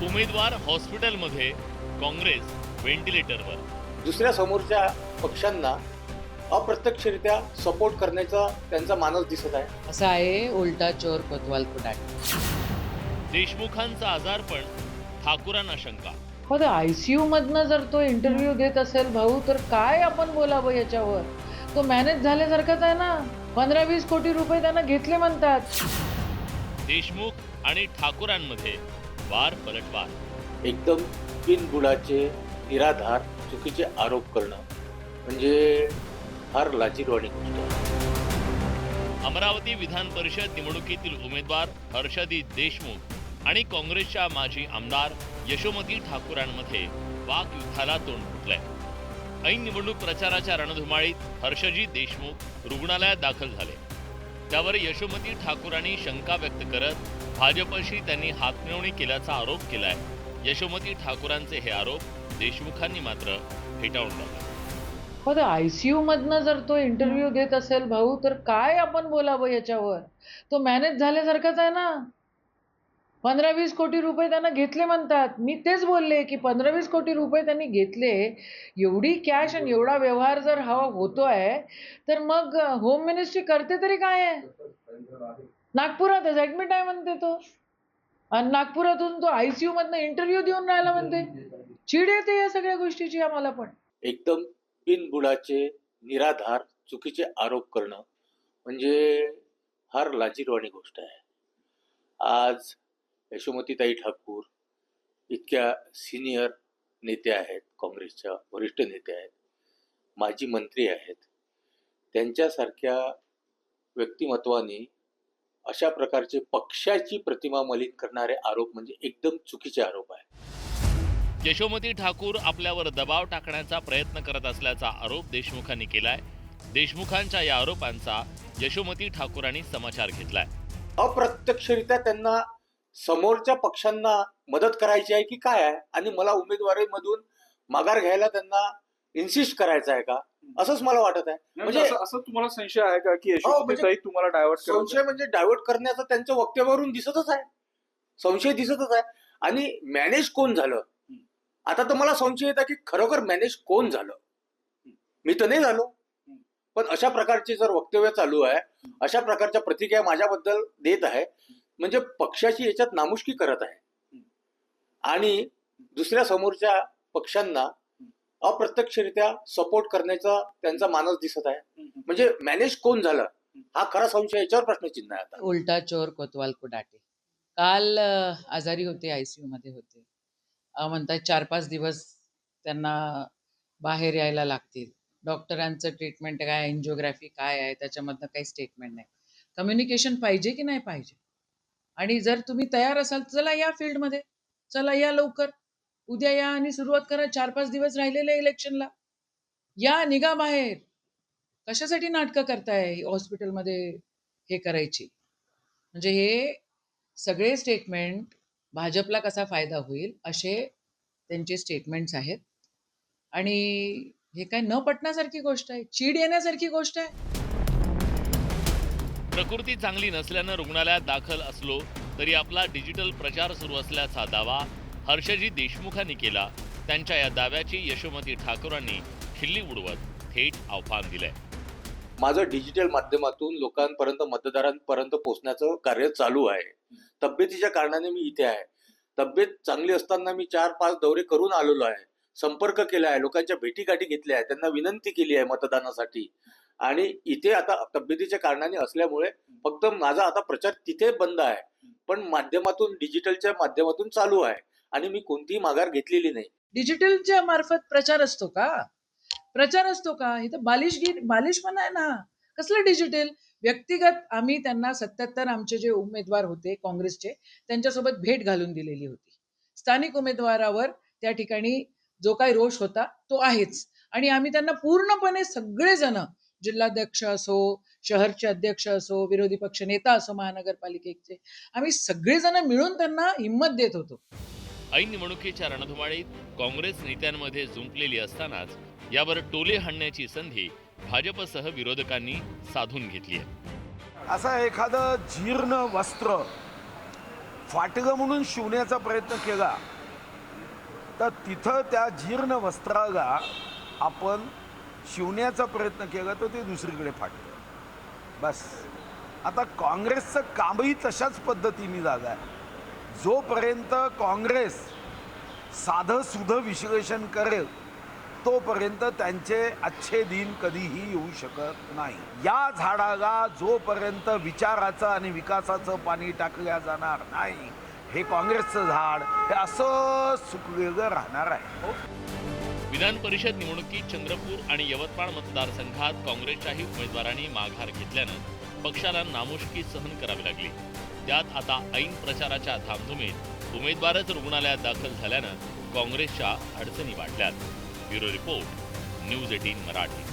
उमेदवार हॉस्पिटलमध्ये, काँग्रेस व्हेंटिलेटरवर. दुसऱ्या समोरच्या पक्षांना अप्रत्यक्षरित्या सपोर्ट करण्याचा त्यांचा मानस दिसत आहे. असा आहे उलटा चोर कोतवाल को डाके. देशमुखांचा आजारपण, ठाकूरांना शंका. हो, तर ICU मधनं जर तो इंटरव्ह्यू देत असेल भाऊ, तर काय आपण बोलावं याच्यावर? तो मॅनेज झाल्यासारखाच आहे ना. 15-20 कोटी रुपये त्यांना घेतले म्हणतात. देशमुख आणि ठाकूरांमध्ये वार पलटवार. एकदम बिनबुडाचे निराधार चुकीचे आरोप करणं म्हणजे फार लाजिरवाणी गोष्ट आहे. अमरावती विधान परिषद निवडणुकीतील उमेदवार हर्षदी देशमुख आणि काँग्रेसच्या माजी आमदार यशोमती ठाकूरांमध्ये वाकयुद्धाला तोंड फुटलंय. ऐन निवडणूक प्रचाराच्या रणधुमाळीत हर्षजी देशमुख रुग्णालयात दाखल झाले. त्यावर यशोमती ठाकूरांनी शंका व्यक्त करत भाजपशी त्यांनी हातमिळवणी केल्याचा आरोप केलाय. यशोमती ठाकूरांचे हे आरोप देशमुखांनी मात्र फेटाळून लावले. हो, तर ICU मधनं जर तो इंटरव्ह्यू देत असेल भाऊ, तर काय आपण बोलावं याच्यावर? तो मॅनेज झाल्यासारखाच आहे ना. 15-20 कोटी रुपये त्यांना घेतले म्हणतात. मी तेच बोलले की 15-20 कोटी रुपये त्यांनी घेतले. एवढी कॅश आणि एवढा व्यवहार जर हवा होतोय, तर मग होम मिनिस्ट्री करते तरी काय आहे? नागपुरातच ऍडमिट आहे म्हणते तो, आणि नागपुरातून तो ICU मधनं इंटरव्ह्यू देऊन राहिला म्हणते. चीड येते या सगळ्या गोष्टीची आम्हाला पण. एकदम बिनबुडाचे निराधार चुकीचे आरोप करणं म्हणजे फार लाजिरवाणी गोष्ट आहे. आज यशोमतीताई ठाकूर इतक्या सिनियर नेत्या आहेत, काँग्रेसच्या वरिष्ठ नेत्या आहेत, माजी मंत्री आहेत. त्यांच्यासारख्या व्यक्तिमत्वाने अशा प्रकारचे पक्षाची प्रतिमा मलिन करणारे आरोप म्हणजे एकदम चुकीचे आरोप आहे. यशोमती ठाकूर आपल्यावर दबाव टाकण्याचा प्रयत्न करत असल्याचा आरोप देशमुखांनी केलाय. देशमुखांच्या या आरोपांचा यशोमती ठाकूरांनी समाचार घेतलाय. अप्रत्यक्षरित्या त्यांना समोरच्या पक्षांना मदत करायची आहे की काय आहे, आणि मला उमेदवारीमधून माघार घ्यायला त्यांना इन्सिस्ट करायचं आहे का, असंच मला वाटत आहे. म्हणजे असं तुम्हाला संशय आहे का की यशोमतीताई तुम्हाला डायव्हर्ट संशय म्हणजे डायव्हर्ट करण्याचं त्यांच्या वक्तव्यावरून दिसतच आहे, संशय दिसतच आहे. आणि मॅनेज कोण झालं, आता तर मला संशय येतात की खरोखर मॅनेज कोण झालं. मी तर नाही झालो, पण अशा प्रकारची जर वक्तव्य चालू आहे, अशा प्रकारच्या प्रतिक्रिया माझ्याबद्दल देत आहे, म्हणजे पक्षाची याच्यात नामुष्की करत आहे. आणि दुसऱ्या समोरच्या पक्षांना अप्रत्यक्षरित्या सपोर्ट करण्याचा त्यांचा मानस दिसत आहे. म्हणजे मॅनेज कोण झालं हा खरा संशय, याच्यावर प्रश्नचिन्ह आहे आता. उलटा चोर कोतवाल को डाके. काल आजारी होते, ICU मध्ये होते. म्हणतात 4-5 दिवस त्यांना बाहेर यायला लागतील. डॉक्टरांचं ट्रीटमेंट काय, एन्जिओग्राफी काय आहे, त्याच्यामधनं काही स्टेटमेंट नाही. कम्युनिकेशन पाहिजे की नाही पाहिजे? आणि जर तुम्ही तयार असाल, चला या फील्डमध्ये, चला या लवकर, उद्या या आणि सुरुवात करा. 4-5 दिवस राहिलेले इलेक्शनला, या निघा बाहेर. कशासाठी नाटकं करताय हॉस्पिटलमध्ये हे करायची? म्हणजे हे सगळे स्टेटमेंट भाजपला कसा फायदा होईल असे त्यांचे स्टेटमेंट्स आहेत. आणि हे काय न पटण्यासारखी गोष्ट आहे, चीड येण्यासारखी गोष्ट आहे. प्रकृती चांगली नसल्यानं रुग्णालयात दाखल असलो तरी आपला डिजिटल प्रचार सुरू असल्याचा दावा हर्षजी देशमुखांनी केला. त्यांच्या या दाव्याची यशोमती ठाकूरांनी खिल्ली उडवत थेट आव्हान दिलंय. माझं डिजिटल माध्यमातून लोकांपर्यंत, मतदारांपर्यंत पोहोचण्याचं कार्य चालू आहे. तब्येतीच्या कारणाने मी इथे आहे. तब्येत चांगली असताना मी 4-5 दौरे करून आलेलो आहे, संपर्क केला आहे, लोकांच्या भेटीगाठी घेतल्या आहे, त्यांना विनंती केली आहे मतदानासाठी. आणि इथे आता तब्येतीच्या कारणाने असल्यामुळे फक्त माझा आता प्रचार तिथे बंद आहे, पण माध्यमातून, डिजिटलच्या माध्यमातून चालू आहे. आणि मी कोणतीही माघार घेतलेली नाही. डिजिटलच्या मार्फत प्रचार असतो का? प्रचार असतो का? हे तर बालिशपणा आहे ना. कसलं डिजिटल? व्यक्तिगत आम्ही त्यांना 77 आमचे जे उमेदवार होते काँग्रेसचे, त्यांच्यासोबत भेट घालून दिलेली होती. स्थानिक उमेदवारावर त्या ठिकाणी जो काही रोष होता तो आहेच. आणि आम्ही त्यांना पूर्णपणे सगळेजण, जिल्हाध्यक्ष असो, शहरचे अध्यक्ष असो, विरोधी पक्ष नेता असो, महानगरपालिकेचे, आम्ही सगळेजण मिळून त्यांना हिंमत देत होतो. ऐन निवडणुकीच्या रणधुमाळीत काँग्रेस नेत्यांमध्ये जुंपलेली असतानाच यावर टोले हाणण्याची संधी भाजपसह विरोधकांनी साधून घेतली आहे. असं एखादं जीर्ण वस्त्र फाटगं म्हणून शिवण्याचा प्रयत्न केला तर तिथं त्या जीर्ण वस्त्राला आपण शिवण्याचा प्रयत्न केला तर ते दुसरीकडे फाटलं. बस आता काँग्रेसचं कामही तशाच पद्धतीने झालं आहे. जोपर्यंत काँग्रेस साधं सुधं विश्लेषण करेल तोपर्यंत त्यांचे अच्छे दिन कधीही येऊ शकत नाही. या झाडाला जोपर्यंत विचाराचं आणि विकासाचं पाणी टाकल्या जाणार नाही हे काँग्रेसचं झाड हे असं सुकलेलं राहणार आहे. विधान परिषद निवडणुकीत चंद्रपूर आणि यवतमाळ मतदारसंघात काँग्रेसच्याही उमेदवारांनी माघार घेतल्यानं पक्षाला नामुष्की सहन करावी लागली. त्यात आता ऐन प्रचाराच्या धामधुमीत उमेदवारच रुग्णालयात दाखल झाल्यानं काँग्रेसच्या अडचणी वाढल्यात. Bureau report, news 18 Marathi.